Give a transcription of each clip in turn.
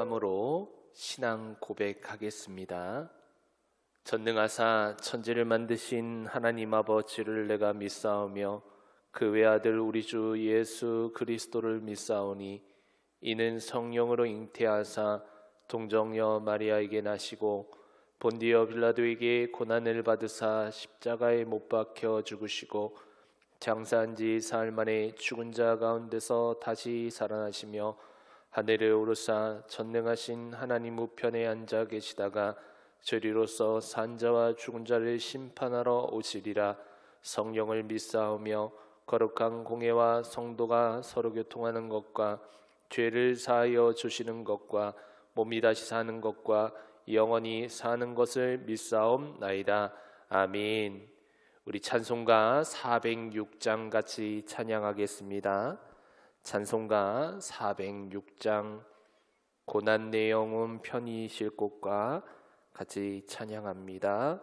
찬송함으로 신앙 고백하겠습니다. 전능하사 천지를 만드신 하나님 아버지를 내가 믿사오며 그 외아들 우리 주 예수 그리스도를 믿사오니 이는 성령으로 잉태하사 동정녀 마리아에게 나시고 본디오 빌라도에게 고난을 받으사 십자가에 못 박혀 죽으시고 장사한 지 사흘 만에 죽은 자 가운데서 다시 살아나시며 하늘에 오르사 전능하신 하나님 우편에 앉아 계시다가 저리로서 산 자와 죽은 자를 심판하러 오시리라. 성령을 믿사오며 거룩한 공회와 성도가 서로 교통하는 것과 죄를 사하여 주시는 것과 몸이 다시 사는 것과 영원히 사는 것을 믿사옵나이다. 아멘. 우리 찬송가 406장 같이 찬양하겠습니다. 찬송가 406장 고난 내 영혼 편히 쉴 곳과 같이 찬양합니다.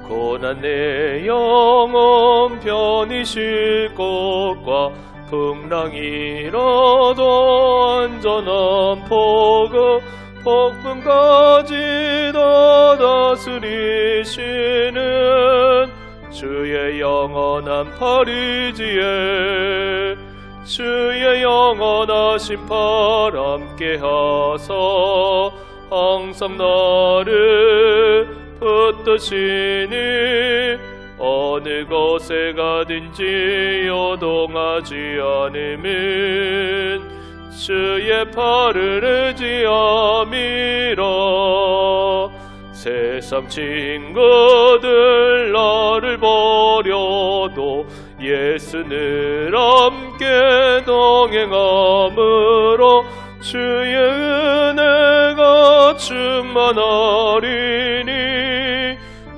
고난 내 영혼 편히 쉴 곳과 풍랑이 일어도 안전한 포구 폭풍까지 다 다스리시는 주의 영원한 팔이지에 주의 영원하신 팔 함께 하사 항상 나를 붙드시니 어느 곳에 가든지 요동하지 않으면 주의 팔을 의지함이라. 세상 친구들 나를 버려도 예수는 함께 동행함으로 주의 은혜가 충만하리니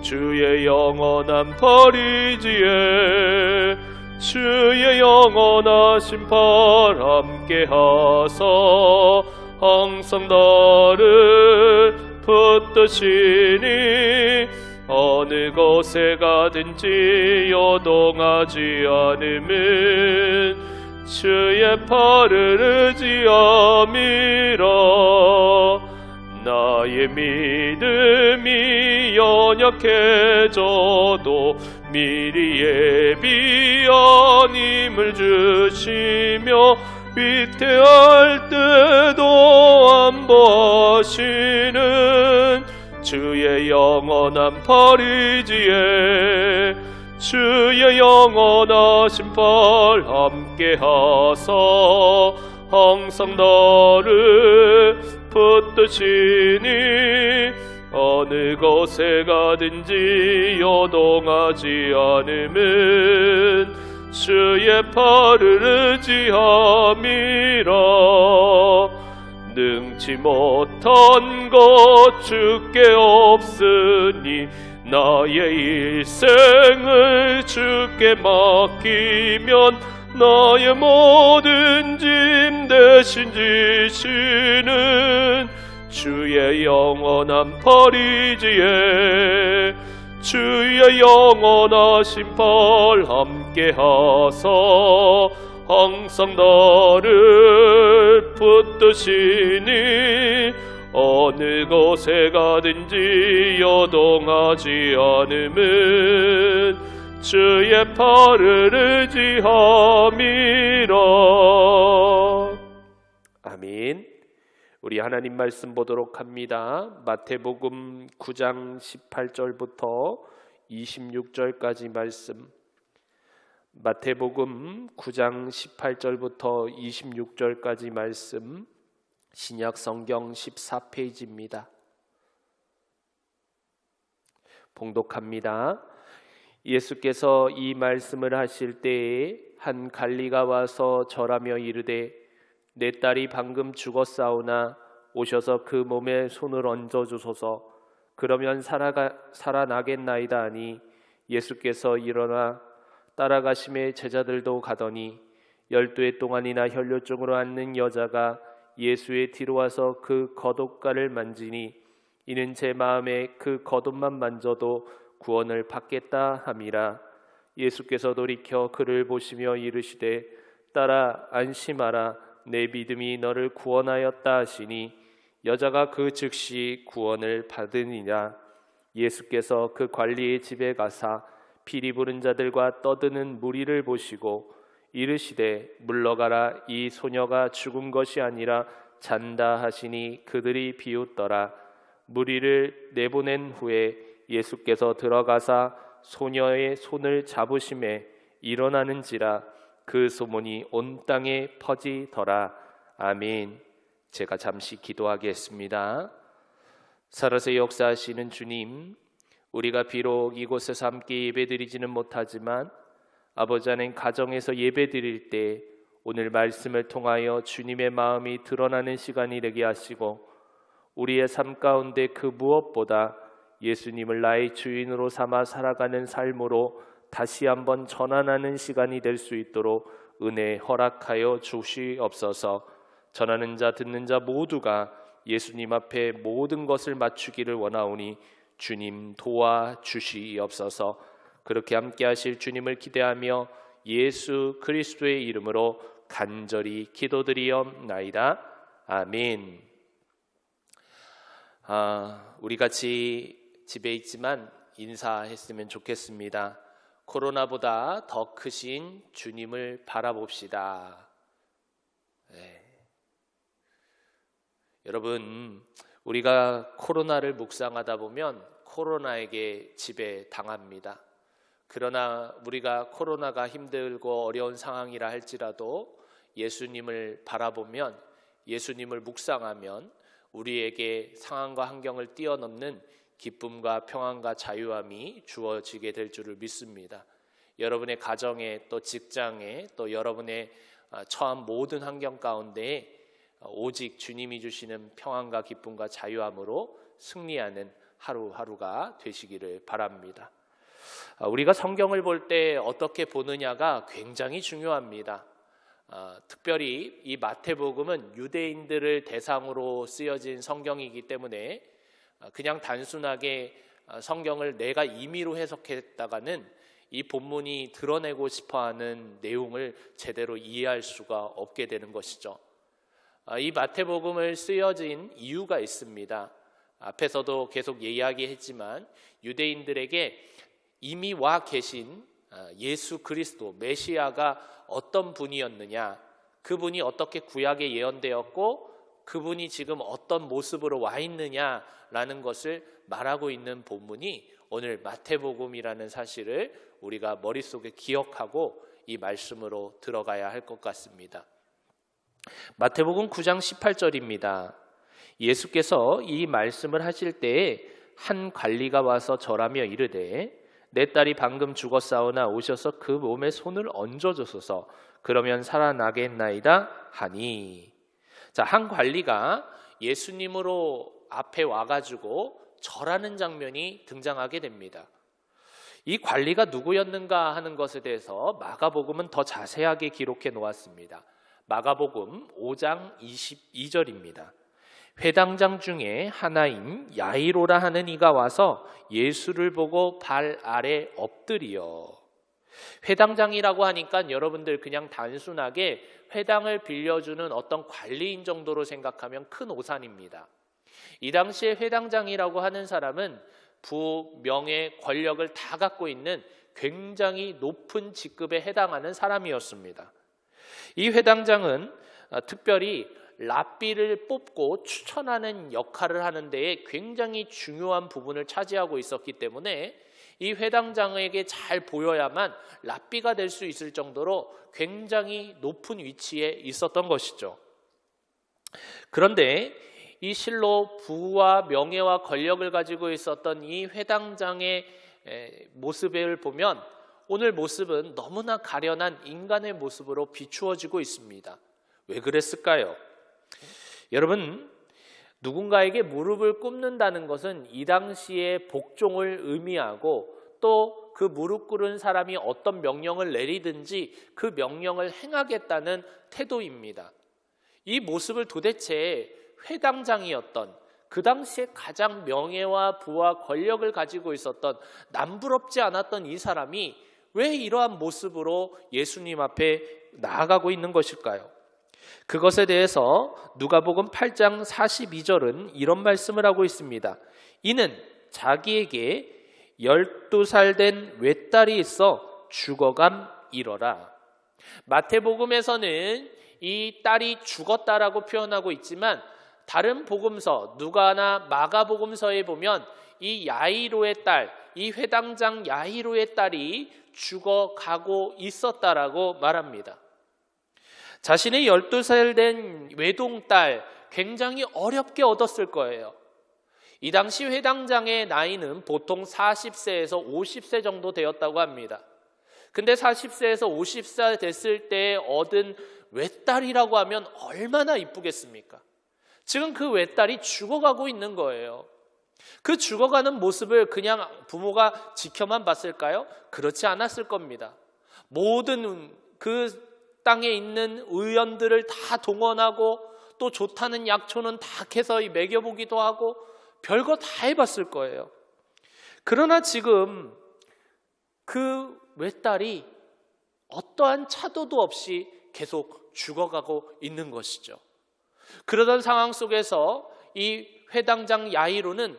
주의 영원한 팔이지에 주의 영원하신 팔 함께 하사 항상 나를 붙드시니 어느 곳에 가든지 요동하지 않으면 주의 팔을 의지함이라. 나의 믿음이 연약해져도 미리 예비한 힘을 주시며 위태할 때도 안보하시는 주의 영원한 팔이지에 주의 영원하신 팔 함께 하사 항상 나를 붙드시니 어느 곳에 가든지 요동하지 않으면 주의 팔을 의지함이라. 능치 못한 것 주께 없으니 나의 일생을 주께 맡기면 나의 모든 짐 대신 지시는 주의 영원한 팔이지에 주의 영원하신 팔 함께 하사 항상 나를 붙드시니 어느 곳에 가든지 요동하지 않으면 주의 팔을 의지함이라. 아멘. 우리 하나님 말씀 보도록 합니다. 마태복음 9장 18절부터 26절까지 말씀. 마태복음 9장 18절부터 26절까지 말씀. 신약 성경 14페이지입니다. 봉독합니다. 예수께서 이 말씀을 하실 때에 한 관리가 와서 절하며 이르되 내 딸이 방금 죽었사오나 오셔서 그 몸에 손을 얹어 주소서. 그러면 살아나겠나이다 하니 예수께서 일어나 따라가심에 제자들도 가더니 12해 동안이나 혈류증으로 앓는 여자가 예수의 뒤로 와서 그 겉옷가를 만지니 이는 제 마음에 그 겉옷만 만져도 구원을 받겠다 함이라. 예수께서 돌이켜 그를 보시며 이르시되 딸아 안심하라 내 믿음이 너를 구원하였다 하시니 여자가 그 즉시 구원을 받으니라. 예수께서 그 관리의 집에 가사 피리 부른 자들과 떠드는 무리를 보시고 이르시되 물러가라 이 소녀가 죽은 것이 아니라 잔다 하시니 그들이 비웃더라. 무리를 내보낸 후에 예수께서 들어가사 소녀의 손을 잡으심에 일어나는지라 그 소문이 온 땅에 퍼지더라. 아멘. 제가 잠시 기도하겠습니다. 살아서 역사하시는 주님, 우리가 비록 이곳에서 함께 예배드리지는 못하지만 아버지 하나님 가정에서 예배드릴 때 오늘 말씀을 통하여 주님의 마음이 드러나는 시간이 되게 하시고 우리의 삶 가운데 그 무엇보다 예수님을 나의 주인으로 삼아 살아가는 삶으로 다시 한번 전환하는 시간이 될 수 있도록 은혜 허락하여 주시옵소서. 전하는 자 듣는 자 모두가 예수님 앞에 모든 것을 맞추기를 원하오니 주님 도와주시옵소서. 그렇게 함께 하실 주님을 기대하며 예수 그리스도의 이름으로 간절히 기도드리옵나이다. 아멘. 우리 같이 집에 있지만 인사했으면 좋겠습니다. 코로나보다 더 크신 주님을 바라봅시다. 네. 여러분, 우리가 코로나를 묵상하다 보면 코로나에게 지배당합니다. 그러나 우리가 코로나가 힘들고 어려운 상황이라 할지라도 예수님을 바라보면, 예수님을 묵상하면 우리에게 상황과 환경을 뛰어넘는 기쁨과 평안과 자유함이 주어지게 될 줄을 믿습니다. 여러분의 가정에 또 직장에 또 여러분의 처한 모든 환경 가운데 오직 주님이 주시는 평안과 기쁨과 자유함으로 승리하는 하루하루가 되시기를 바랍니다. 우리가 성경을 볼 때 어떻게 보느냐가 굉장히 중요합니다. 특별히 이 마태복음은 유대인들을 대상으로 쓰여진 성경이기 때문에 그냥 단순하게 성경을 내가 임의로 해석했다가는 이 본문이 드러내고 싶어하는 내용을 제대로 이해할 수가 없게 되는 것이죠. 이 마태복음을 쓰여진 이유가 있습니다. 앞에서도 계속 이야기했지만 유대인들에게 이미 와 계신 예수 그리스도 메시아가 어떤 분이었느냐, 그분이 어떻게 구약에 예언되었고 그분이 지금 어떤 모습으로 와 있느냐라는 것을 말하고 있는 본문이 오늘 마태복음이라는 사실을 우리가 머릿속에 기억하고 이 말씀으로 들어가야 할 것 같습니다. 마태복음 9장 18절입니다. 예수께서 이 말씀을 하실 때에 한 관리가 와서 절하며 이르되 내 딸이 방금 죽었사오나 오셔서 그 몸에 손을 얹어주소서 그러면 살아나겠나이다 하니. 자, 한 관리가 예수님으로 앞에 와가지고 절하는 장면이 등장하게 됩니다. 이 관리가 누구였는가 하는 것에 대해서 마가복음은 더 자세하게 기록해 놓았습니다. 마가복음 5장 22절입니다. 회당장 중에 하나인 야이로라 하는 이가 와서 예수를 보고 발 아래 엎드리어. 회당장이라고 하니까 여러분들 그냥 단순하게 회당을 빌려주는 어떤 관리인 정도로 생각하면 큰 오산입니다. 이 당시에 회당장이라고 하는 사람은 부, 명예, 권력을 다 갖고 있는 굉장히 높은 직급에 해당하는 사람이었습니다. 이 회당장은 특별히 랍비를 뽑고 추천하는 역할을 하는 데에 굉장히 중요한 부분을 차지하고 있었기 때문에 이 회당장에게 잘 보여야만 랍비가 될 수 있을 정도로 굉장히 높은 위치에 있었던 것이죠. 그런데 이 실로 부와 명예와 권력을 가지고 있었던 이 회당장의 모습을 보면 오늘 모습은 너무나 가련한 인간의 모습으로 비추어지고 있습니다. 왜 그랬을까요? 여러분, 누군가에게 무릎을 꿇는다는 것은 이 당시의 복종을 의미하고 또 그 무릎 꿇은 사람이 어떤 명령을 내리든지 그 명령을 행하겠다는 태도입니다. 이 모습을 도대체 회당장이었던, 그 당시에 가장 명예와 부와 권력을 가지고 있었던, 남부럽지 않았던 이 사람이 왜 이러한 모습으로 예수님 앞에 나아가고 있는 것일까요? 그것에 대해서 누가복음 8장 42절은 이런 말씀을 하고 있습니다. 이는 자기에게 12살 된 외딸이 있어 죽어감이러라. 마태복음에서는 이 딸이 죽었다라고 표현하고 있지만 다른 복음서, 누가나 마가복음서에 보면 이 야이로의 딸, 이 회당장 야이로의 딸이 죽어가고 있었다라고 말합니다. 자신의 12살 된 외동딸, 굉장히 어렵게 얻었을 거예요. 이 당시 회당장의 나이는 보통 40세에서 50세 정도 되었다고 합니다. 근데 40세에서 50세 됐을 때 얻은 외딸이라고 하면 얼마나 이쁘겠습니까? 지금 그 외딸이 죽어가고 있는 거예요. 그 죽어가는 모습을 그냥 부모가 지켜만 봤을까요? 그렇지 않았을 겁니다. 모든 그 땅에 있는 의원들을 다 동원하고 또 좋다는 약초는 다 캐서 먹여보기도 하고 별거 다 해봤을 거예요. 그러나 지금 그 외딸이 어떠한 차도도 없이 계속 죽어가고 있는 것이죠. 그러던 상황 속에서 이 회당장 야이로는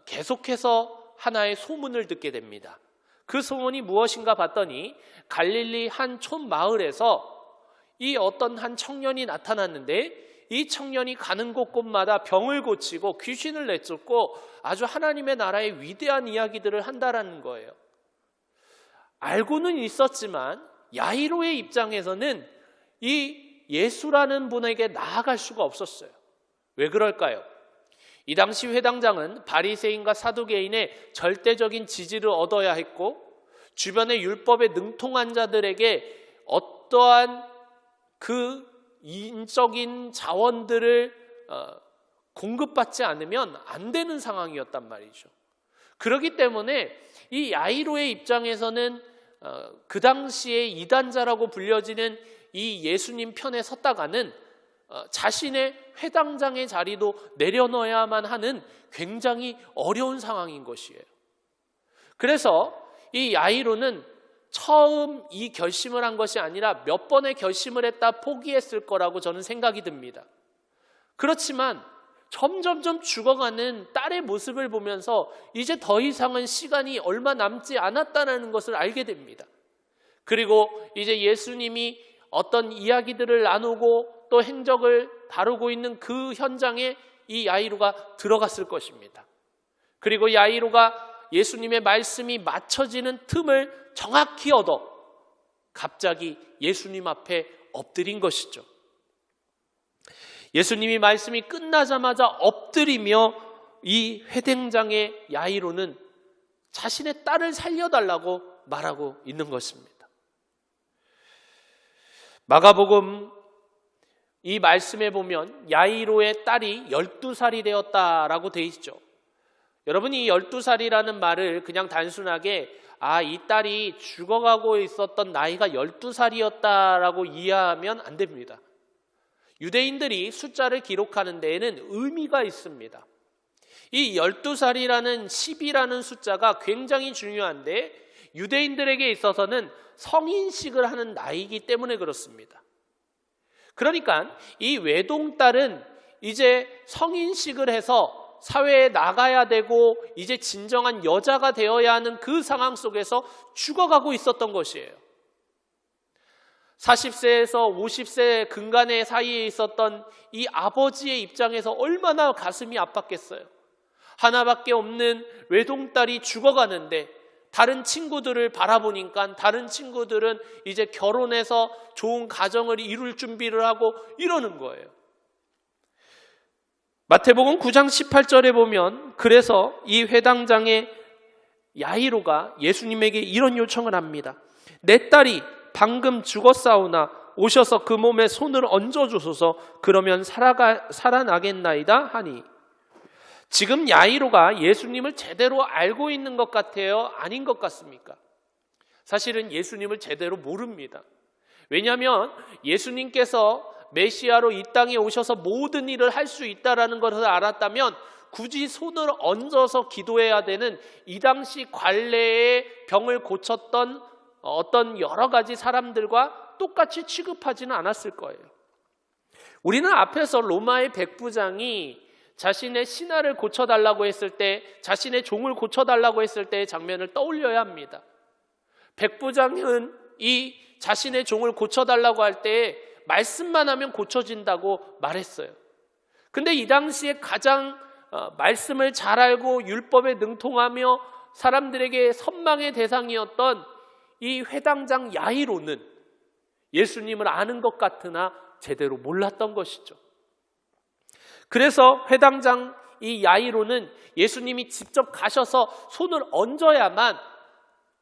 계속해서 하나의 소문을 듣게 됩니다. 그 소문이 무엇인가 봤더니 갈릴리 한 촌 마을에서 이 어떤 한 청년이 나타났는데 이 청년이 가는 곳곳마다 병을 고치고 귀신을 내쫓고 아주 하나님의 나라의 위대한 이야기들을 한다라는 거예요. 알고는 있었지만 야이로의 입장에서는 이 예수라는 분에게 나아갈 수가 없었어요. 왜 그럴까요? 이 당시 회당장은 바리새인과 사두개인의 절대적인 지지를 얻어야 했고 주변의 율법에 능통한 자들에게 어떠한 그 인적인 자원들을 공급받지 않으면 안 되는 상황이었단 말이죠. 그렇기 때문에 이 야이로의 입장에서는 그 당시에 이단자라고 불려지는 이 예수님 편에 섰다가는 자신의 회당장의 자리도 내려놓아야만 하는 굉장히 어려운 상황인 것이에요. 그래서 이 야이로는 처음 이 결심을 한 것이 아니라 몇 번의 결심을 했다 포기했을 거라고 저는 생각이 듭니다. 그렇지만 점점점 죽어가는 딸의 모습을 보면서 이제 더 이상은 시간이 얼마 남지 않았다는 것을 알게 됩니다. 그리고 이제 예수님이 어떤 이야기들을 나누고 또 행적을 다루고 있는 그 현장에 이 야이로가 들어갔을 것입니다. 그리고 야이로가 예수님의 말씀이 맞춰지는 틈을 정확히 얻어 갑자기 예수님 앞에 엎드린 것이죠. 예수님이 말씀이 끝나자마자 엎드리며 이 회당장의 야이로는 자신의 딸을 살려달라고 말하고 있는 것입니다. 마가복음 이 말씀에 보면 야이로의 딸이 12살이 되었다라고 되어 있죠. 여러분, 이 12살이라는 말을 그냥 단순하게 이 딸이 죽어가고 있었던 나이가 12살이었다라고 이해하면 안 됩니다. 유대인들이 숫자를 기록하는 데에는 의미가 있습니다. 이 12살이라는 10이라는 숫자가 굉장히 중요한데 유대인들에게 있어서는 성인식을 하는 나이이기 때문에 그렇습니다. 그러니까 이 외동딸은 이제 성인식을 해서 사회에 나가야 되고 이제 진정한 여자가 되어야 하는 그 상황 속에서 죽어가고 있었던 것이에요. 40세에서 50세 근간의 사이에 있었던 이 아버지의 입장에서 얼마나 가슴이 아팠겠어요. 하나밖에 없는 외동딸이 죽어가는데 다른 친구들을 바라보니까 다른 친구들은 이제 결혼해서 좋은 가정을 이룰 준비를 하고 이러는 거예요. 마태복음 9장 18절에 보면 그래서 이 회당장의 야이로가 예수님에게 이런 요청을 합니다. 내 딸이 방금 죽었사오나 오셔서 그 몸에 손을 얹어주소서. 그러면 살아나겠나이다 하니. 지금 야이로가 예수님을 제대로 알고 있는 것 같아요? 아닌 것 같습니까? 사실은 예수님을 제대로 모릅니다. 왜냐하면 예수님께서 메시아로 이 땅에 오셔서 모든 일을 할 수 있다라는 것을 알았다면 굳이 손을 얹어서 기도해야 되는 이 당시 관례의 병을 고쳤던 어떤 여러 가지 사람들과 똑같이 취급하지는 않았을 거예요. 우리는 앞에서 로마의 백부장이 자신의 신하를 고쳐달라고 했을 때, 자신의 종을 고쳐달라고 했을 때의 장면을 떠올려야 합니다. 백부장은 이 자신의 종을 고쳐달라고 할 때 말씀만 하면 고쳐진다고 말했어요. 근데 이 당시에 가장 말씀을 잘 알고 율법에 능통하며 사람들에게 선망의 대상이었던 이 회당장 야이로는 예수님을 아는 것 같으나 제대로 몰랐던 것이죠. 그래서 회당장 이 야이로는 예수님이 직접 가셔서 손을 얹어야만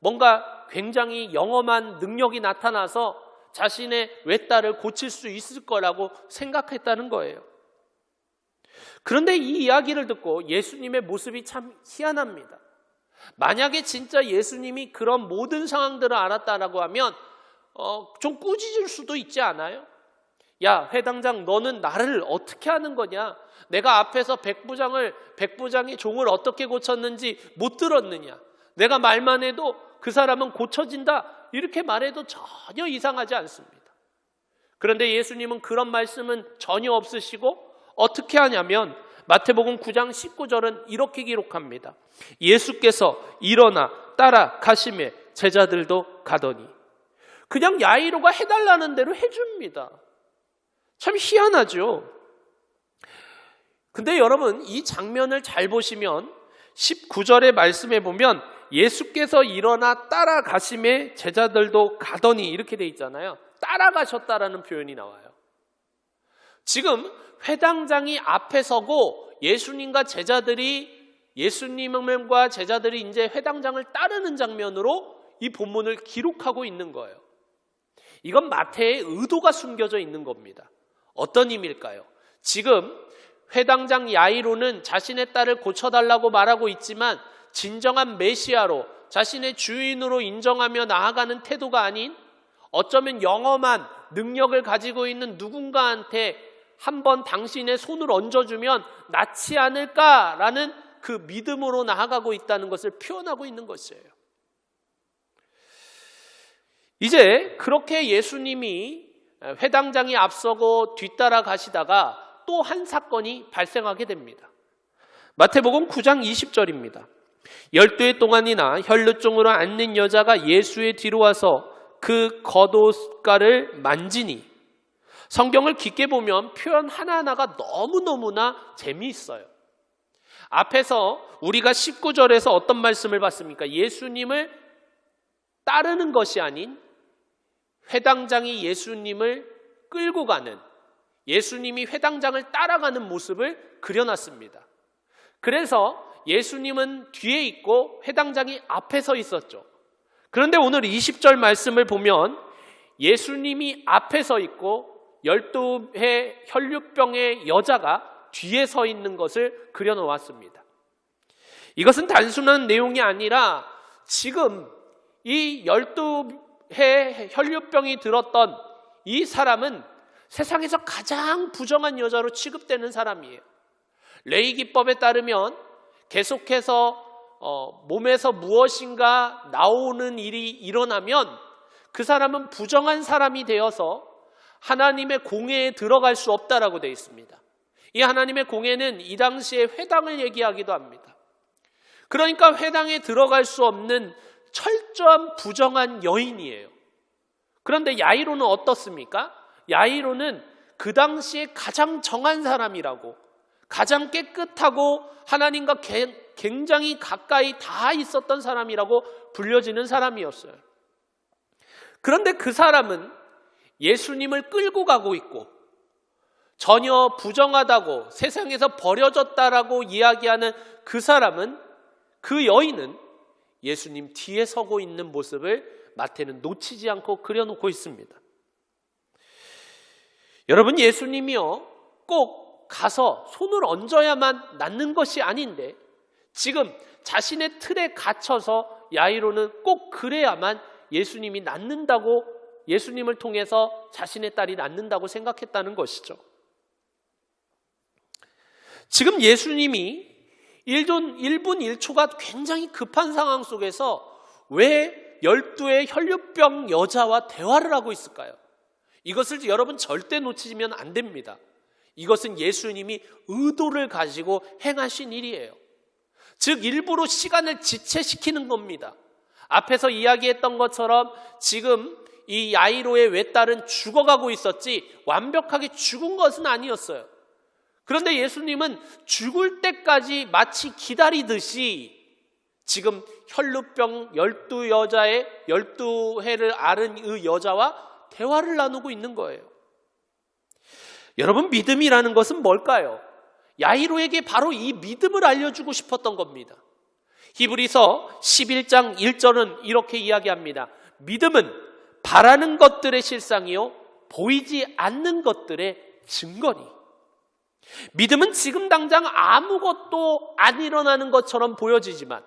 뭔가 굉장히 영험한 능력이 나타나서 자신의 외딸을 고칠 수 있을 거라고 생각했다는 거예요. 그런데 이 이야기를 듣고 예수님의 모습이 참 희한합니다. 만약에 진짜 예수님이 그런 모든 상황들을 알았다라고 하면 좀 꾸짖을 수도 있지 않아요? 야, 회당장, 너는 나를 어떻게 하는 거냐? 내가 앞에서 백부장의 종을 어떻게 고쳤는지 못 들었느냐? 내가 말만 해도 그 사람은 고쳐진다, 이렇게 말해도 전혀 이상하지 않습니다. 그런데 예수님은 그런 말씀은 전혀 없으시고 어떻게 하냐면 마태복음 9장 19절은 이렇게 기록합니다. 예수께서 일어나 따라가시매 제자들도 가더니. 그냥 야이로가 해달라는 대로 해줍니다. 참 희한하죠. 근데 여러분, 이 장면을 잘 보시면 19절의 말씀에 보면 예수께서 일어나 따라가심에 제자들도 가더니 이렇게 돼 있잖아요. 따라가셨다라는 표현이 나와요. 지금 회당장이 앞에 서고 예수님과 제자들이 이제 회당장을 따르는 장면으로 이 본문을 기록하고 있는 거예요. 이건 마태의 의도가 숨겨져 있는 겁니다. 어떤 의미일까요? 지금 회당장 야이로는 자신의 딸을 고쳐달라고 말하고 있지만 진정한 메시아로 자신의 주인으로 인정하며 나아가는 태도가 아닌 어쩌면 영험한 능력을 가지고 있는 누군가한테 한번 당신의 손을 얹어주면 낫지 않을까라는 그 믿음으로 나아가고 있다는 것을 표현하고 있는 것이에요. 이제 그렇게 예수님이 회당장이 앞서고 뒤따라 가시다가 또 한 사건이 발생하게 됩니다. 마태복음 9장 20절입니다. 12해 동안이나 혈루증으로 앓는 여자가 예수의 뒤로 와서 그 겉옷가를 만지니, 성경을 깊게 보면 표현 하나하나가 너무너무나 재미있어요. 앞에서 우리가 19절에서 어떤 말씀을 봤습니까? 예수님을 따르는 것이 아닌 회당장이 예수님을 끌고 가는, 예수님이 회당장을 따라가는 모습을 그려놨습니다. 그래서 예수님은 뒤에 있고 회당장이 앞에 서 있었죠. 그런데 오늘 20절 말씀을 보면 예수님이 앞에 서 있고 12해 혈류병의 여자가 뒤에 서 있는 것을 그려놓았습니다. 이것은 단순한 내용이 아니라 지금 이 12해 혈류병이 들었던 이 사람은 세상에서 가장 부정한 여자로 취급되는 사람이에요. 레위기법에 따르면 계속해서 몸에서 무엇인가 나오는 일이 일어나면 그 사람은 부정한 사람이 되어서 하나님의 공회에 들어갈 수 없다라고 되어 있습니다. 이 하나님의 공회는 이 당시에 회당을 얘기하기도 합니다. 그러니까 회당에 들어갈 수 없는 철저한 부정한 여인이에요. 그런데 야이로는 어떻습니까? 야이로는 그 당시에 가장 정한 사람이라고, 가장 깨끗하고 하나님과 굉장히 가까이 다 있었던 사람이라고 불려지는 사람이었어요. 그런데 그 사람은 예수님을 끌고 가고 있고 전혀 부정하다고 세상에서 버려졌다라고 이야기하는 그 사람은, 그 여인은 예수님 뒤에 서고 있는 모습을 마태는 놓치지 않고 그려놓고 있습니다. 여러분, 예수님이요 꼭 가서 손을 얹어야만 낫는 것이 아닌데 지금 자신의 틀에 갇혀서 야이로는 꼭 그래야만 예수님이 낫는다고 예수님을 통해서 자신의 딸이 낫는다고 생각했다는 것이죠. 지금 예수님이 1분 1초가 굉장히 급한 상황 속에서 왜 12의 혈류병 여자와 대화를 하고 있을까요? 이것을 여러분 절대 놓치면 안 됩니다. 이것은 예수님이 의도를 가지고 행하신 일이에요. 즉 일부러 시간을 지체시키는 겁니다. 앞에서 이야기했던 것처럼 지금 이 야이로의 외딸은 죽어가고 있었지 완벽하게 죽은 것은 아니었어요. 그런데 예수님은 죽을 때까지 마치 기다리듯이 지금 혈루병 12해를 앓은 이 여자와 대화를 나누고 있는 거예요. 여러분, 믿음이라는 것은 뭘까요? 야이로에게 바로 이 믿음을 알려주고 싶었던 겁니다. 히브리서 11장 1절은 이렇게 이야기합니다. 믿음은 바라는 것들의 실상이요 보이지 않는 것들의 증거니. 믿음은 지금 당장 아무것도 안 일어나는 것처럼 보여지지만,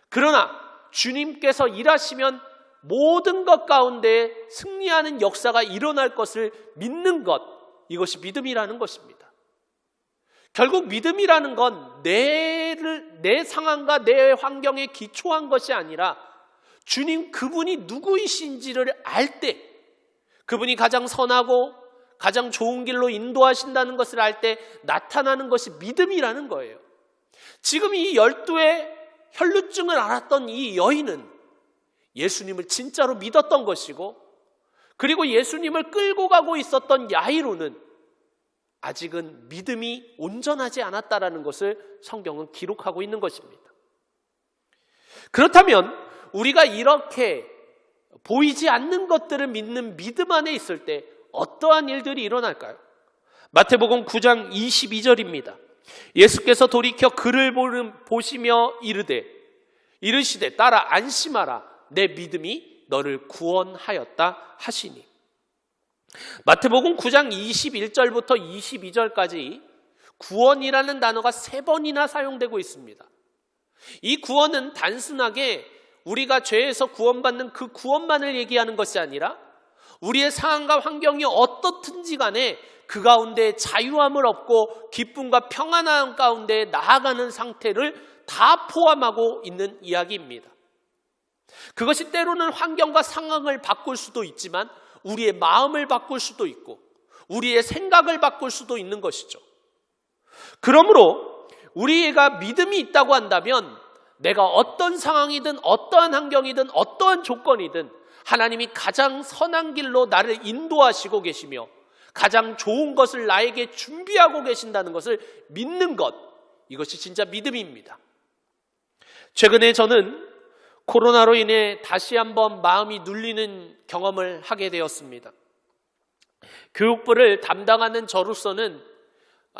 그러나 주님께서 일하시면 모든 것 가운데 승리하는 역사가 일어날 것을 믿는 것, 이것이 믿음이라는 것입니다. 결국 믿음이라는 건 내 상황과 내 환경에 기초한 것이 아니라 주님 그분이 누구이신지를 알 때, 그분이 가장 선하고 가장 좋은 길로 인도하신다는 것을 알 때 나타나는 것이 믿음이라는 거예요. 지금 이 12의 혈루증을 앓았던 이 여인은 예수님을 진짜로 믿었던 것이고, 그리고 예수님을 끌고 가고 있었던 야이로는 아직은 믿음이 온전하지 않았다라는 것을 성경은 기록하고 있는 것입니다. 그렇다면 우리가 이렇게 보이지 않는 것들을 믿는 믿음 안에 있을 때 어떠한 일들이 일어날까요? 마태복음 9장 22절입니다. 예수께서 돌이켜 그를 보시며 이르시되 따라 안심하라, 내 믿음이 너를 구원하였다 하시니. 마태복음 9장 21절부터 22절까지 구원이라는 단어가 3번이나 사용되고 있습니다. 이 구원은 단순하게 우리가 죄에서 구원받는 그 구원만을 얘기하는 것이 아니라 우리의 상황과 환경이 어떻든지 간에 그 가운데 자유함을 얻고 기쁨과 평안함 가운데 나아가는 상태를 다 포함하고 있는 이야기입니다. 그것이 때로는 환경과 상황을 바꿀 수도 있지만 우리의 마음을 바꿀 수도 있고 우리의 생각을 바꿀 수도 있는 것이죠. 그러므로 우리가 믿음이 있다고 한다면 내가 어떤 상황이든 어떠한 환경이든 어떠한 조건이든 하나님이 가장 선한 길로 나를 인도하시고 계시며 가장 좋은 것을 나에게 준비하고 계신다는 것을 믿는 것, 이것이 진짜 믿음입니다. 최근에 저는 코로나로 인해 다시 한번 마음이 눌리는 경험을 하게 되었습니다. 교육부를 담당하는 저로서는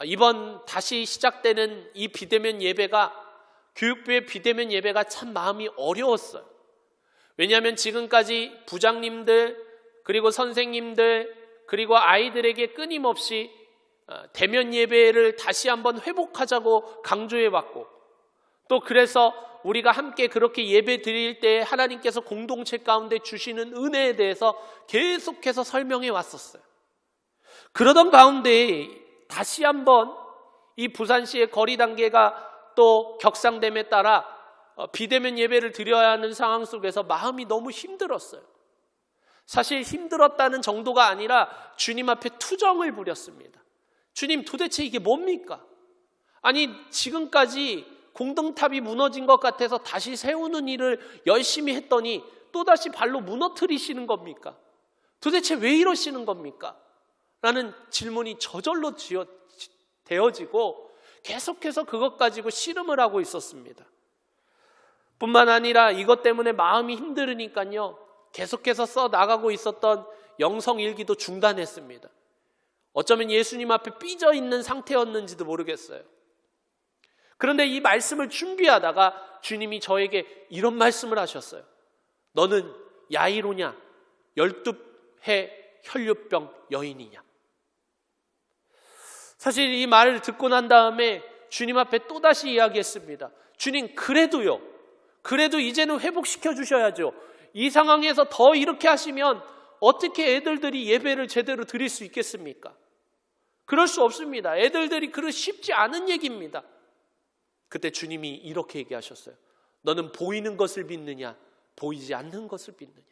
이번 다시 시작되는 이 비대면 예배가, 교육부의 비대면 예배가 참 마음이 어려웠어요. 왜냐하면 지금까지 부장님들, 그리고 선생님들, 그리고 아이들에게 끊임없이 대면 예배를 다시 한번 회복하자고 강조해왔고, 또 그래서 우리가 함께 그렇게 예배 드릴 때 하나님께서 공동체 가운데 주시는 은혜에 대해서 계속해서 설명해 왔었어요. 그러던 가운데 다시 한번 이 부산시의 거리 단계가 또 격상됨에 따라 비대면 예배를 드려야 하는 상황 속에서 마음이 너무 힘들었어요. 사실 힘들었다는 정도가 아니라 주님 앞에 투정을 부렸습니다. 주님, 도대체 이게 뭡니까? 아니, 지금까지 공동탑이 무너진 것 같아서 다시 세우는 일을 열심히 했더니 또다시 발로 무너뜨리시는 겁니까? 도대체 왜 이러시는 겁니까? 라는 질문이 저절로 되어지고 계속해서 그것 가지고 씨름을 하고 있었습니다. 뿐만 아니라 이것 때문에 마음이 힘들으니까요, 계속해서 써나가고 있었던 영성일기도 중단했습니다. 어쩌면 예수님 앞에 삐져 있는 상태였는지도 모르겠어요. 그런데 이 말씀을 준비하다가 주님이 저에게 이런 말씀을 하셨어요. 너는 야이로냐? 12해 혈류병 여인이냐? 사실 이 말을 듣고 난 다음에 주님 앞에 또다시 이야기했습니다. 주님, 그래도 이제는 회복시켜 주셔야죠. 이 상황에서 더 이렇게 하시면 어떻게 애들들이 예배를 제대로 드릴 수 있겠습니까? 그럴 수 없습니다. 애들들이 그렇게 쉽지 않은 얘기입니다. 그때 주님이 이렇게 얘기하셨어요. 너는 보이는 것을 믿느냐, 보이지 않는 것을 믿느냐.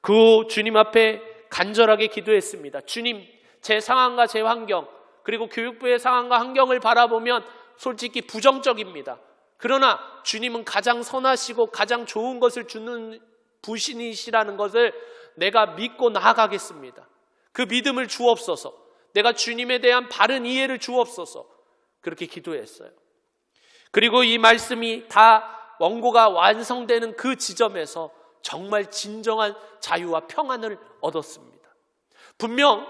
그 주님 앞에 간절하게 기도했습니다. 주님, 제 상황과 제 환경, 그리고 교육부의 상황과 환경을 바라보면 솔직히 부정적입니다. 그러나 주님은 가장 선하시고 가장 좋은 것을 주는 부신이시라는 것을 내가 믿고 나아가겠습니다. 그 믿음을 주옵소서. 내가 주님에 대한 바른 이해를 주옵소서. 그렇게 기도했어요. 그리고 이 말씀이 다 원고가 완성되는 그 지점에서 정말 진정한 자유와 평안을 얻었습니다. 분명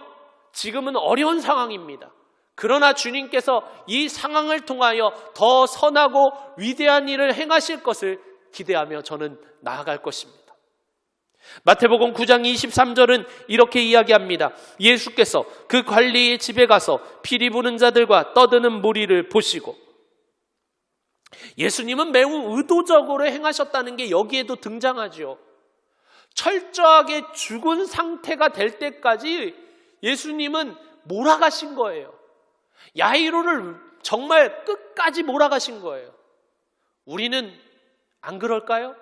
지금은 어려운 상황입니다. 그러나 주님께서 이 상황을 통하여 더 선하고 위대한 일을 행하실 것을 기대하며 저는 나아갈 것입니다. 마태복음 9장 23절은 이렇게 이야기합니다. 예수께서 그 관리의 집에 가서 피리 부는 자들과 떠드는 무리를 보시고, 예수님은 매우 의도적으로 행하셨다는 게 여기에도 등장하죠. 철저하게 죽은 상태가 될 때까지 예수님은 몰아가신 거예요. 야이로를 정말 끝까지 몰아가신 거예요. 우리는 안 그럴까요?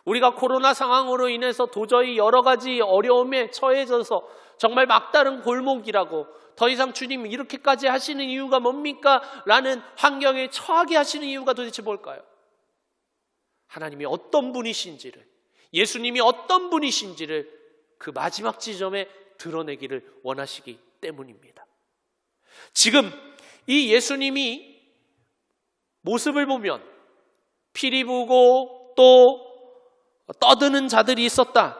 우리가 코로나 상황으로 인해서 도저히 여러 가지 어려움에 처해져서 정말 막다른 골목이라고, 더 이상 주님 이렇게까지 하시는 이유가 뭡니까? 라는 환경에 처하게 하시는 이유가 도대체 뭘까요? 하나님이 어떤 분이신지를, 예수님이 어떤 분이신지를 그 마지막 지점에 드러내기를 원하시기 때문입니다. 지금 이 예수님이 모습을 보면 피리 부고 또 떠드는 자들이 있었다.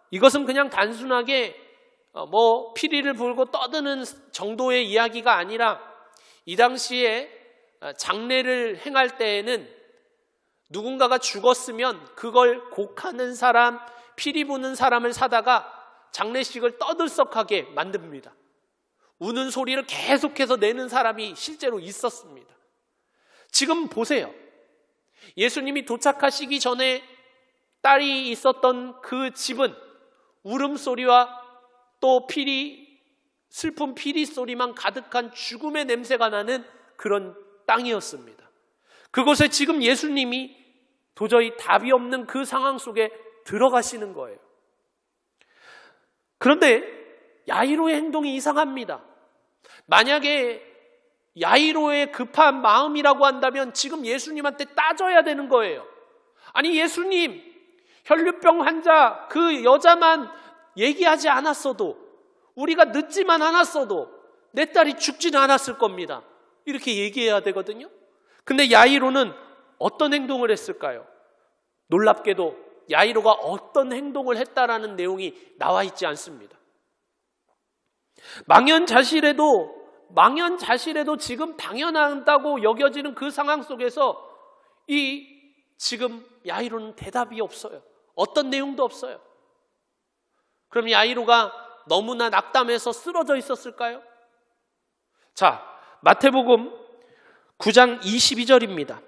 이것은 그냥 단순하게 피리를 불고 떠드는 정도의 이야기가 아니라, 이 당시에 장례를 행할 때에는 누군가가 죽었으면 그걸 곡하는 사람, 피리 부는 사람을 사다가 장례식을 떠들썩하게 만듭니다. 우는 소리를 계속해서 내는 사람이 실제로 있었습니다. 지금 보세요. 예수님이 도착하시기 전에 딸이 있었던 그 집은 울음소리와 또 슬픈 피리 소리만 가득한 죽음의 냄새가 나는 그런 땅이었습니다. 그곳에 지금 예수님이 도저히 답이 없는 그 상황 속에 들어가시는 거예요. 그런데 야이로의 행동이 이상합니다. 만약에 야이로의 급한 마음이라고 한다면 지금 예수님한테 따져야 되는 거예요. 아니, 예수님, 혈류병 환자 그 여자만 얘기하지 않았어도, 우리가 늦지만 않았어도 내 딸이 죽지는 않았을 겁니다. 이렇게 얘기해야 되거든요. 근데 야이로는 어떤 행동을 했을까요? 놀랍게도 야이로가 어떤 행동을 했다라는 내용이 나와 있지 않습니다. 망연자실해도 지금 당연하다고 여겨지는 그 상황 속에서 지금 야이로는 대답이 없어요. 어떤 내용도 없어요. 그럼 야이로가 너무나 낙담해서 쓰러져 있었을까요? 자, 마태복음 9장 22절입니다.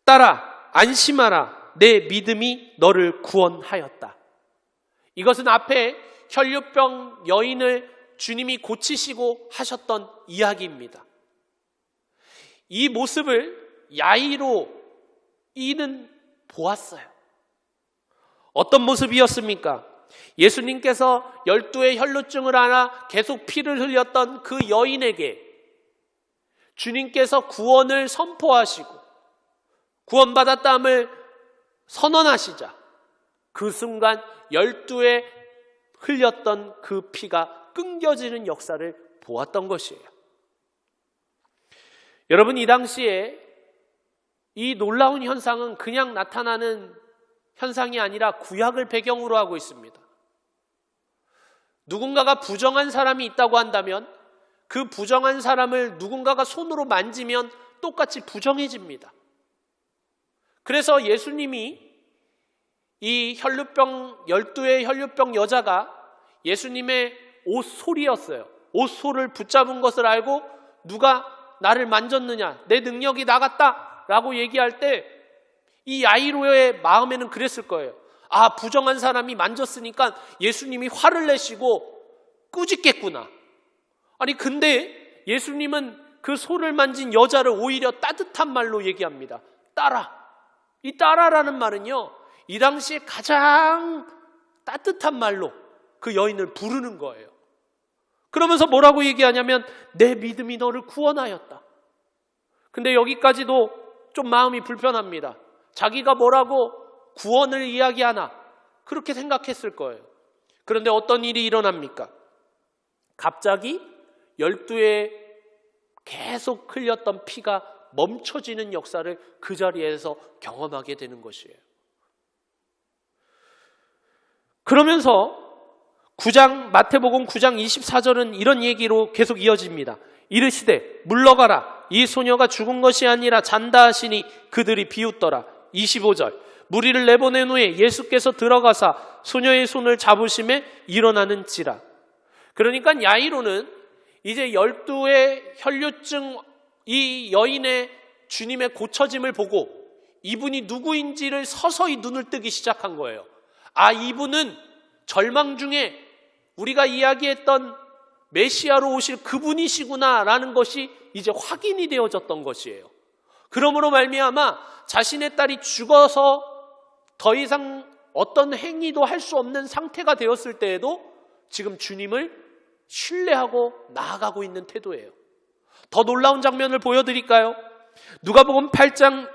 딸아, 안심하라. 내 믿음이 너를 구원하였다. 이것은 앞에 혈류병 여인을 주님이 고치시고 하셨던 이야기입니다. 이 모습을 야이로이는 보았어요. 어떤 모습이었습니까? 예수님께서 12의 혈루증을 앓아 계속 피를 흘렸던 그 여인에게 주님께서 구원을 선포하시고 구원받았다함을 선언하시자 그 순간 12의 흘렸던 그 피가 끊겨지는 역사를 보았던 것이에요. 여러분, 이 당시에 이 놀라운 현상은 그냥 나타나는 현상이 아니라 구약을 배경으로 하고 있습니다. 누군가가 부정한 사람이 있다고 한다면 그 부정한 사람을 누군가가 손으로 만지면 똑같이 부정해집니다. 그래서 예수님이 이 12의 혈류병 여자가 예수님의 옷솔이었어요. 옷솔을 붙잡은 것을 알고 누가 나를 만졌느냐, 내 능력이 나갔다 라고 얘기할 때 이 야이로의 마음에는 그랬을 거예요. 아, 부정한 사람이 만졌으니까 예수님이 화를 내시고 꾸짖겠구나. 아니, 근데 예수님은 그 손을 만진 여자를 오히려 따뜻한 말로 얘기합니다. 딸아. 이 딸아라는 말은요, 이 당시에 가장 따뜻한 말로 그 여인을 부르는 거예요. 그러면서 뭐라고 얘기하냐면 내 믿음이 너를 구원하였다. 근데 여기까지도 좀 마음이 불편합니다. 자기가 뭐라고 구원을 이야기하나 그렇게 생각했을 거예요. 그런데 어떤 일이 일어납니까? 갑자기 12에 계속 흘렸던 피가 멈춰지는 역사를 그 자리에서 경험하게 되는 것이에요. 그러면서 마태복음 9장 24절은 이런 얘기로 계속 이어집니다. 이르시되 물러가라. 이 소녀가 죽은 것이 아니라 잔다 하시니 그들이 비웃더라. 25절 무리를 내보낸 후에 예수께서 들어가사 소녀의 손을 잡으심에 일어나는지라. 그러니까 야이로는 이제 12의 혈류증 이 여인의 주님의 고쳐짐을 보고 이분이 누구인지를 서서히 눈을 뜨기 시작한 거예요. 아, 이분은 절망 중에 우리가 이야기했던 메시아로 오실 그분이시구나 라는 것이 이제 확인이 되어졌던 것이에요. 그러므로 말미암아 자신의 딸이 죽어서 더 이상 어떤 행위도 할 수 없는 상태가 되었을 때에도 지금 주님을 신뢰하고 나아가고 있는 태도예요. 더 놀라운 장면을 보여드릴까요? 누가복음 8장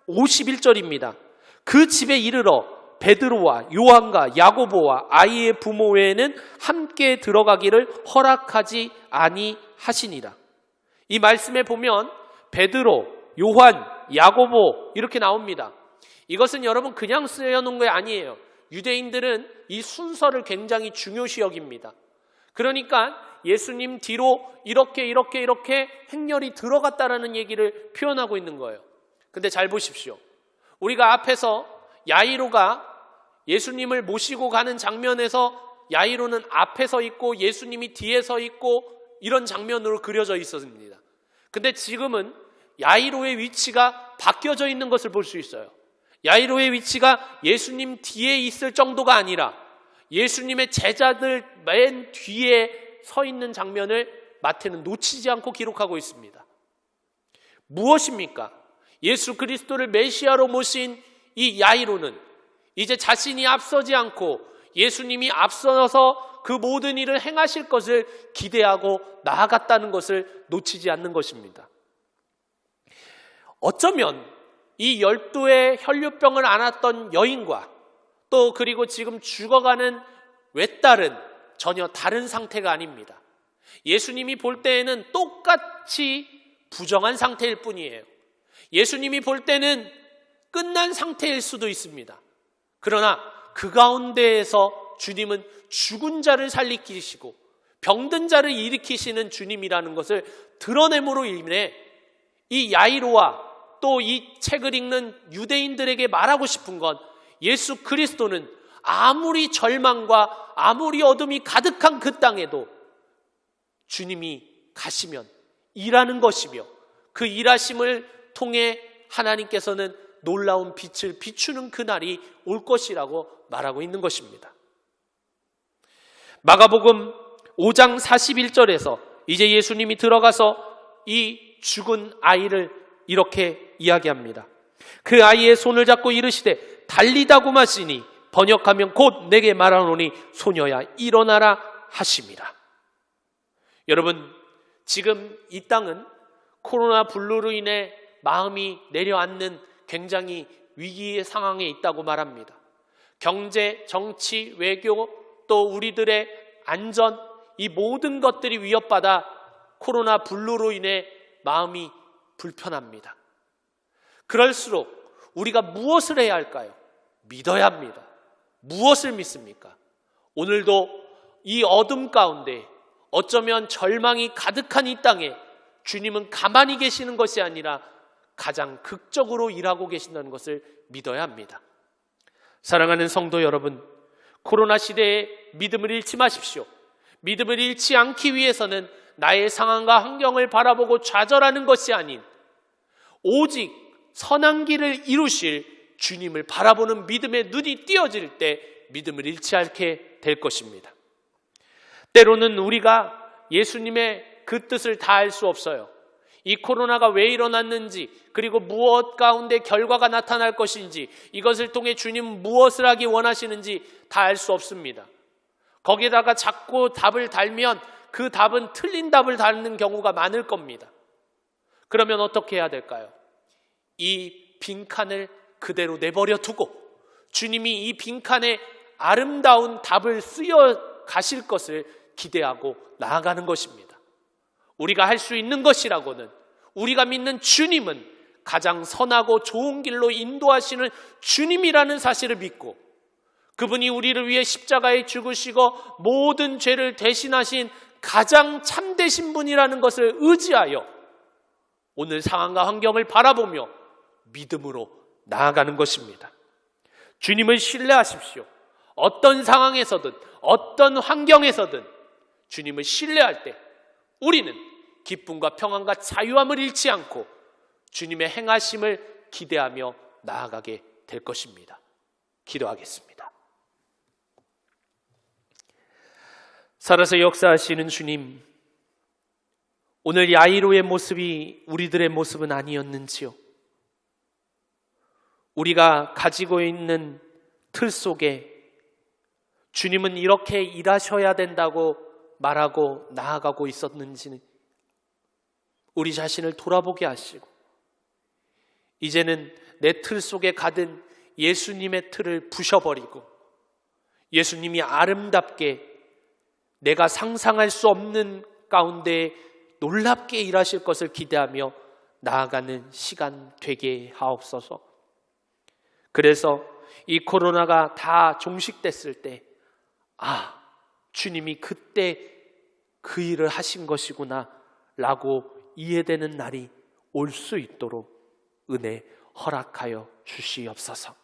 51절입니다. 그 집에 이르러 베드로와 요한과 야고보와 아이의 부모 외에는 함께 들어가기를 허락하지 아니하시니라. 이 말씀에 보면 베드로, 요한, 야고보 이렇게 나옵니다. 이것은 여러분 그냥 쓰여놓은 게 아니에요. 유대인들은 이 순서를 굉장히 중요시 여깁니다. 그러니까 예수님 뒤로 이렇게 행렬이 들어갔다라는 얘기를 표현하고 있는 거예요. 근데 잘 보십시오. 우리가 앞에서 야이로가 예수님을 모시고 가는 장면에서 야이로는 앞에 서 있고 예수님이 뒤에 서 있고 이런 장면으로 그려져 있었습니다. 근데 지금은 야이로의 위치가 바뀌어져 있는 것을 볼 수 있어요. 야이로의 위치가 예수님 뒤에 있을 정도가 아니라 예수님의 제자들 맨 뒤에 서 있는 장면을 마태는 놓치지 않고 기록하고 있습니다. 무엇입니까? 예수 그리스도를 메시아로 모신 이 야이로는 이제 자신이 앞서지 않고 예수님이 앞서서 그 모든 일을 행하실 것을 기대하고 나아갔다는 것을 놓치지 않는 것입니다. 어쩌면 이 12의 혈류병을 앓았던 여인과 또 그리고 지금 죽어가는 외딸은 전혀 다른 상태가 아닙니다. 예수님이 볼 때에는 똑같이 부정한 상태일 뿐이에요. 예수님이 볼 때는 끝난 상태일 수도 있습니다. 그러나 그 가운데에서 주님은 죽은 자를 살리키시고 병든 자를 일으키시는 주님이라는 것을 드러냄으로 인해 이 야이로와 또 이 책을 읽는 유대인들에게 말하고 싶은 건 예수 그리스도는 아무리 절망과 아무리 어둠이 가득한 그 땅에도 주님이 가시면 일하는 것이며 그 일하심을 통해 하나님께서는 놀라운 빛을 비추는 그날이 올 것이라고 말하고 있는 것입니다. 마가복음 5장 41절에서 이제 예수님이 들어가서 이 죽은 아이를 이렇게 이야기합니다. 그 아이의 손을 잡고 이르시되 달리다고 하시니 번역하면 곧 내게 말하노니 소녀야 일어나라 하심이라. 여러분, 지금 이 땅은 코로나 블루로 인해 마음이 내려앉는 굉장히 위기의 상황에 있다고 말합니다. 경제, 정치, 외교, 또 우리들의 안전, 이 모든 것들이 위협받아 코로나 블루로 인해 마음이 불편합니다. 그럴수록 우리가 무엇을 해야 할까요? 믿어야 합니다. 무엇을 믿습니까? 오늘도 이 어둠 가운데 어쩌면 절망이 가득한 이 땅에 주님은 가만히 계시는 것이 아니라 가장 극적으로 일하고 계신다는 것을 믿어야 합니다. 사랑하는 성도 여러분, 코로나 시대에 믿음을 잃지 마십시오. 믿음을 잃지 않기 위해서는 나의 상황과 환경을 바라보고 좌절하는 것이 아닌 오직 선한 길을 이루실 주님을 바라보는 믿음의 눈이 띄어질 때 믿음을 잃지 않게 될 것입니다. 때로는 우리가 예수님의 그 뜻을 다 알 수 없어요. 이 코로나가 왜 일어났는지, 그리고 무엇 가운데 결과가 나타날 것인지, 이것을 통해 주님은 무엇을 하기 원하시는지 다 알 수 없습니다. 거기에다가 자꾸 답을 달면 그 답은 틀린 답을 달는 경우가 많을 겁니다. 그러면 어떻게 해야 될까요? 이 빈칸을 그대로 내버려 두고 주님이 이 빈칸에 아름다운 답을 쓰여 가실 것을 기대하고 나아가는 것입니다. 우리가 할 수 있는 것이라고는, 우리가 믿는 주님은 가장 선하고 좋은 길로 인도하시는 주님이라는 사실을 믿고, 그분이 우리를 위해 십자가에 죽으시고 모든 죄를 대신하신 가장 참되신 분이라는 것을 의지하여 오늘 상황과 환경을 바라보며 믿음으로 나아가는 것입니다. 주님을 신뢰하십시오. 어떤 상황에서든 어떤 환경에서든 주님을 신뢰할 때 우리는 기쁨과 평안과 자유함을 잃지 않고 주님의 행하심을 기대하며 나아가게 될 것입니다. 기도하겠습니다. 살아서 역사하시는 주님, 오늘 야이로의 모습이 우리들의 모습은 아니었는지요? 우리가 가지고 있는 틀 속에 주님은 이렇게 일하셔야 된다고 말하고 나아가고 있었는지는 우리 자신을 돌아보게 하시고, 이제는 내 틀 속에 가든 예수님의 틀을 부셔버리고 예수님이 아름답게 내가 상상할 수 없는 가운데 놀랍게 일하실 것을 기대하며 나아가는 시간 되게 하옵소서. 그래서 이 코로나가 다 종식됐을 때, 주님이 그때 그 일을 하신 것이구나 라고 이해되는 날이 올 수 있도록 은혜 허락하여 주시옵소서.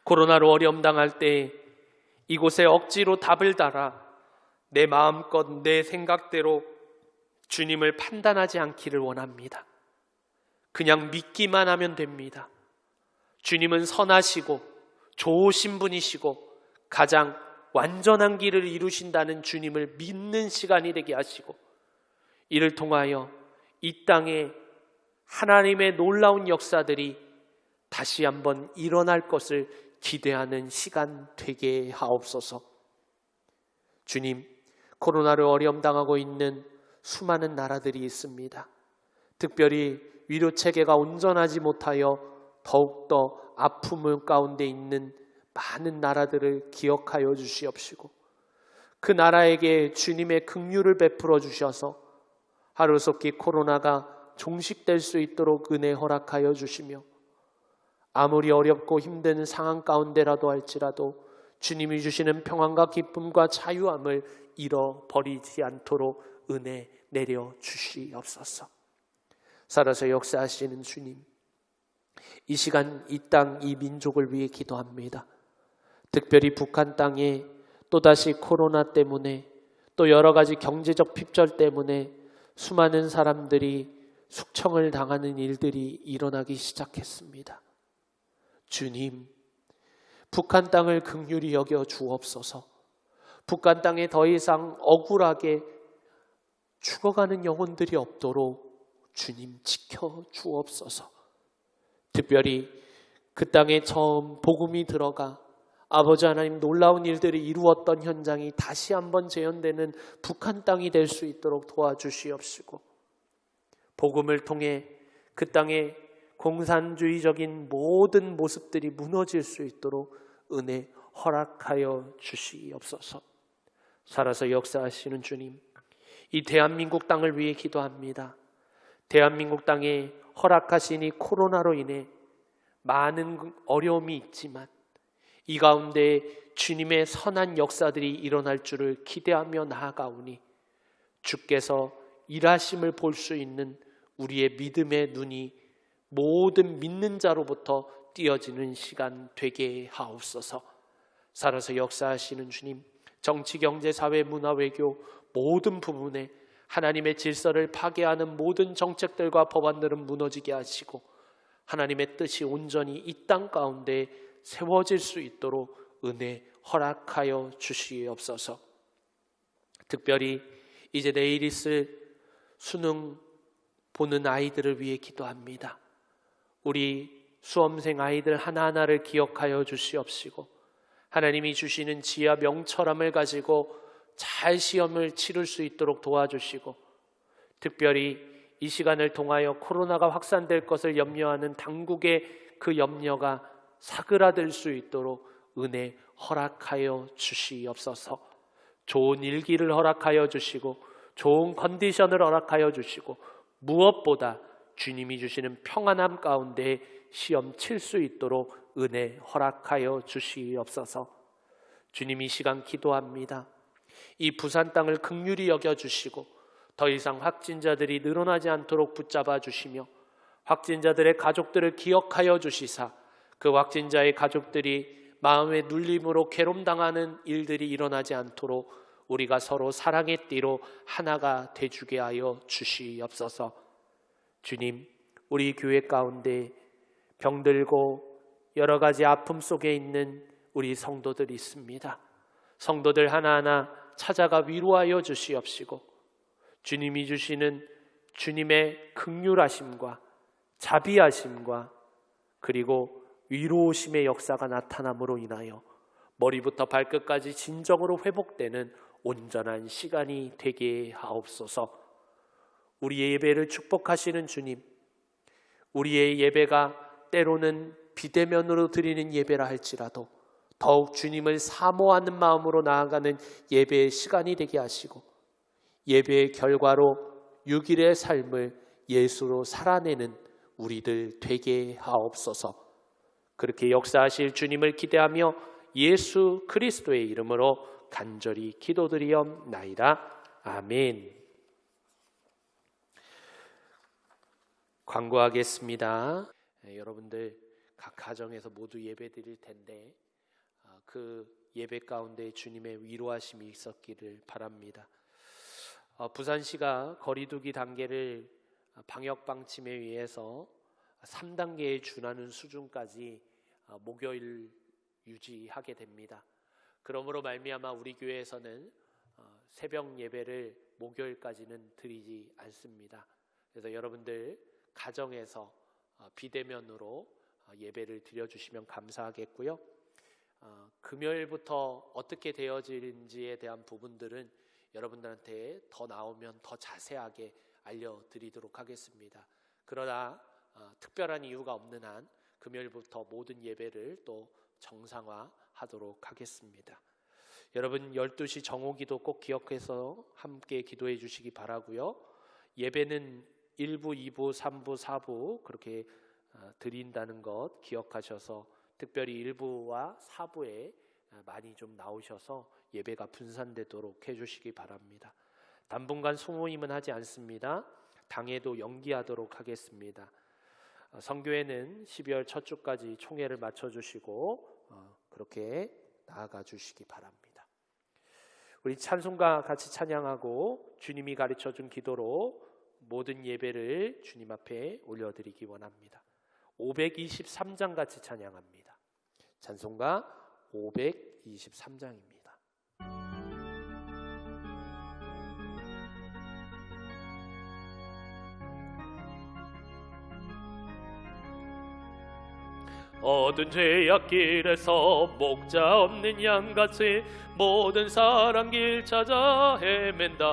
코로나로 어려움 당할 때 이곳에 억지로 답을 달아 내 마음껏 내 생각대로 주님을 판단하지 않기를 원합니다. 그냥 믿기만 하면 됩니다. 주님은 선하시고 좋으신 분이시고 가장 완전한 길을 이루신다는 주님을 믿는 시간이 되게 하시고, 이를 통하여 이 땅에 하나님의 놀라운 역사들이 다시 한번 일어날 것을 기대하는 시간 되게 하옵소서. 주님, 코로나로 어려움 당하고 있는 수많은 나라들이 있습니다. 특별히 위로체계가 온전하지 못하여 더욱더 아픔 가운데 있는 많은 나라들을 기억하여 주시옵시고, 그 나라에게 주님의 긍휼을 베풀어 주셔서 하루속히 코로나가 종식될 수 있도록 은혜 허락하여 주시며, 아무리 어렵고 힘든 상황 가운데라도 할지라도 주님이 주시는 평안과 기쁨과 자유함을 잃어버리지 않도록 은혜 내려 주시옵소서. 살아서 역사하시는 주님, 이 시간 이 땅 이 민족을 위해 기도합니다. 특별히 북한 땅에 또다시 코로나 때문에 또 여러 가지 경제적 핍절 때문에 수많은 사람들이 숙청을 당하는 일들이 일어나기 시작했습니다. 주님, 북한 땅을 긍휼히 여겨 주옵소서. 북한 땅에 더 이상 억울하게 죽어가는 영혼들이 없도록 주님 지켜 주옵소서. 특별히 그 땅에 처음 복음이 들어가 아버지 하나님 놀라운 일들이 이루었던 현장이 다시 한번 재현되는 북한 땅이 될 수 있도록 도와주시옵시고, 복음을 통해 그 땅에 공산주의적인 모든 모습들이 무너질 수 있도록 은혜 허락하여 주시옵소서. 살아서 역사하시는 주님, 이 대한민국 땅을 위해 기도합니다. 대한민국 땅에 허락하신 이 코로나로 인해 많은 어려움이 있지만 이 가운데 주님의 선한 역사들이 일어날 줄을 기대하며 나아가오니 주께서 일하심을 볼 수 있는 우리의 믿음의 눈이 모든 믿는 자로부터 띄어지는 시간 되게 하옵소서. 살아서 역사하시는 주님, 정치, 경제, 사회, 문화, 외교 모든 부분에 하나님의 질서를 파괴하는 모든 정책들과 법안들은 무너지게 하시고 하나님의 뜻이 온전히 이 땅 가운데 세워질 수 있도록 은혜 허락하여 주시옵소서. 특별히 이제 내일 있을 수능 보는 아이들을 위해 기도합니다. 우리 수험생 아이들 하나하나를 기억하여 주시옵시고 하나님이 주시는 지혜와 명철함을 가지고 잘 시험을 치를 수 있도록 도와주시고, 특별히 이 시간을 통하여 코로나가 확산될 것을 염려하는 당국의 그 염려가 사그라들 수 있도록 은혜 허락하여 주시옵소서. 좋은 일기를 허락하여 주시고 좋은 컨디션을 허락하여 주시고, 무엇보다 주님이 주시는 평안함 가운데 시험 칠 수 있도록 은혜 허락하여 주시옵소서. 주님, 이 시간 기도합니다. 이 부산 땅을 긍휼히 여겨주시고 더 이상 확진자들이 늘어나지 않도록 붙잡아 주시며 확진자들의 가족들을 기억하여 주시사 그 확진자의 가족들이 마음의 눌림으로 괴롭당하는 일들이 일어나지 않도록 우리가 서로 사랑의 띠로 하나가 되주게 하여 주시옵소서. 주님, 우리 교회 가운데 병들고 여러 가지 아픔 속에 있는 우리 성도들이 있습니다. 성도들 하나하나 찾아가 위로하여 주시옵시고 주님이 주시는 주님의 긍휼하심과 자비하심과 그리고 위로오심의 역사가 나타남으로 인하여 머리부터 발끝까지 진정으로 회복되는 온전한 시간이 되게 하옵소서. 우리의 예배를 축복하시는 주님, 우리의 예배가 때로는 비대면으로 드리는 예배라 할지라도 더욱 주님을 사모하는 마음으로 나아가는 예배의 시간이 되게 하시고 예배의 결과로 6일의 삶을 예수로 살아내는 우리들 되게 하옵소서. 그렇게 역사하실 주님을 기대하며 예수 그리스도의 이름으로 간절히 기도드리옵나이다. 아멘. 광고하겠습니다. 여러분들 각 가정에서 모두 예배 드릴 텐데 그 예배 가운데 주님의 위로하심이 있었기를 바랍니다. 부산시가 거리두기 단계를 방역 방침에 의해서 3단계에 준하는 수준까지 목요일 유지하게 됩니다. 그러므로 말미암아 우리 교회에서는 새벽 예배를 목요일까지는 드리지 않습니다. 그래서 여러분들 가정에서 비대면으로 예배를 드려주시면 감사하겠고요. 금요일부터 어떻게 되어지는지에 대한 부분들은 여러분들한테 더 나오면 더 자세하게 알려드리도록 하겠습니다. 그러나 특별한 이유가 없는 한 금요일부터 모든 예배를 또 정상화하도록 하겠습니다. 여러분 12시 정오기도 꼭 기억해서 함께 기도해 주시기 바라고요. 예배는 1부, 2부, 3부, 4부 그렇게 드린다는 것 기억하셔서 특별히 1부와 4부에 많이 좀 나오셔서 예배가 분산되도록 해주시기 바랍니다. 당분간 소모임은 하지 않습니다. 당회도 연기하도록 하겠습니다. 성교회는 12월 첫 주까지 총회를 마쳐주시고 그렇게 나아가 주시기 바랍니다. 우리 찬송가 같이 찬양하고 주님이 가르쳐준 기도로 모든 예배를 주님 앞에 올려드리기 원합니다. 523장 같이 찬양합니다. 찬송가 523장입니다. 어두운 죄악길에서 목자 없는 양같이 모든 사람 길 찾아 헤맨다.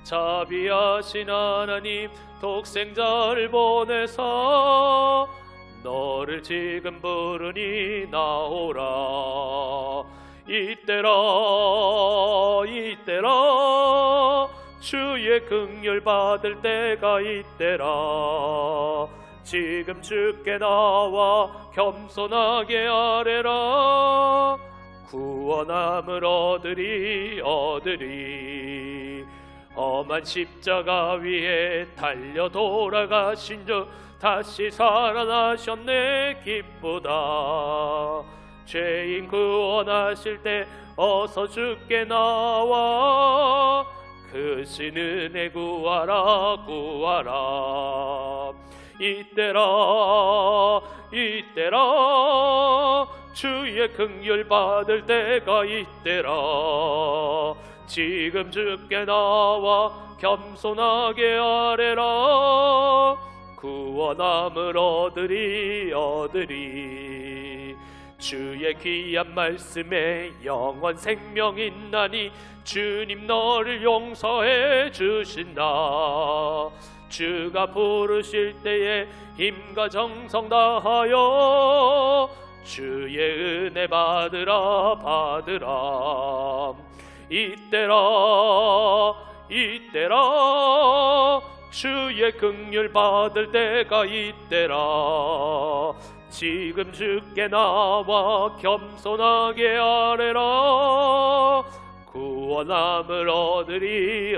자비하신 하나님 독생자를 보내사 너를 지금 부르니 나오라. 이때라 이때라 주의 긍휼 받을 때가 이때라. 지금 주께 나와 겸손하게 아뢰라. 구원함을 얻으리 험한 십자가 위에 달려 돌아가신 주 다시 살아나셨네 기쁘다. 죄인 구원하실 때 어서 주께 나와 그 신 은혜 구하라 구하라. 이때라 이때라 주의 긍휼 받을 때가 이때라. 지금 주께 나와 겸손하게 아뢰라. 구원함을 얻으리. 주의 귀한 말씀에 영원 생명 있나니 주님 너를 용서해 주신다. 주가 부르실 때에 힘과 정성 다하여 주의 은혜 받으라. 이때라 주의 긍휼 받을 때가 이때라. 지금 주께 나와 겸손하게 아뢰라. 구원함을 얻으리.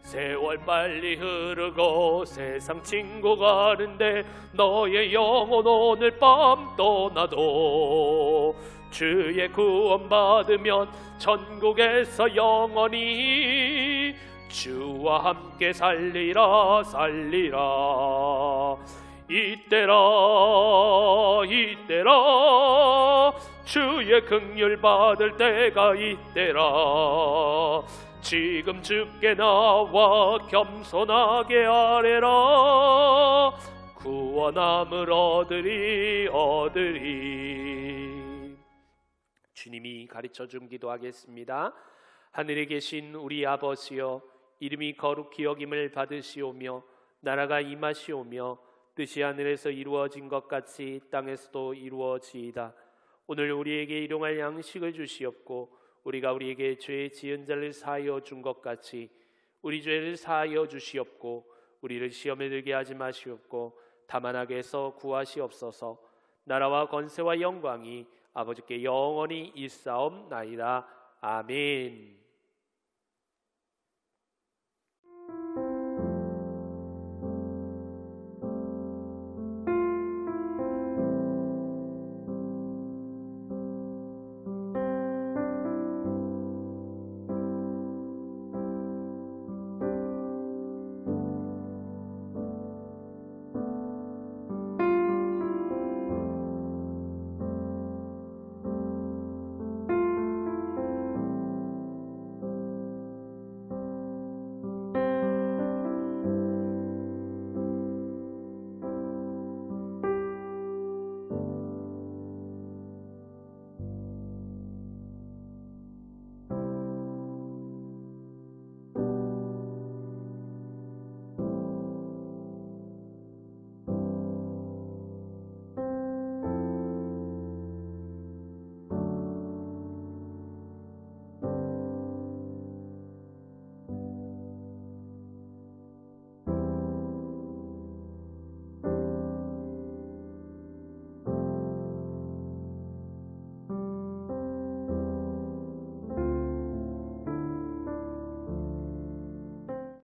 세월 빨리 흐르고 세상 친구 가는데 너의 영혼 오늘 밤 떠나도 주의 구원 받으면 천국에서 영원히 주와 함께 살리라. 이때라 주의 긍휼 받을 때가 이때라. 지금 주께 나와 겸손하게 아뢰라. 구원함을 얻으리. 주님이 가르쳐준 기도하겠습니다. 하늘에 계신 우리 아버지여, 이름이 거룩히 여김을 받으시오며 나라가 임하시오며 뜻이 하늘에서 이루어진 것 같이 땅에서도 이루어지이다. 오늘 우리에게 일용할 양식을 주시옵고 우리가 우리에게 죄 지은 자를 사하여 준 것 같이 우리 죄를 사하여 주시옵고 우리를 시험에 들게 하지 마시옵고 다만 악에서 구하시옵소서. 나라와 권세와 영광이 아버지께 영원히 있사옵나이다. 아멘.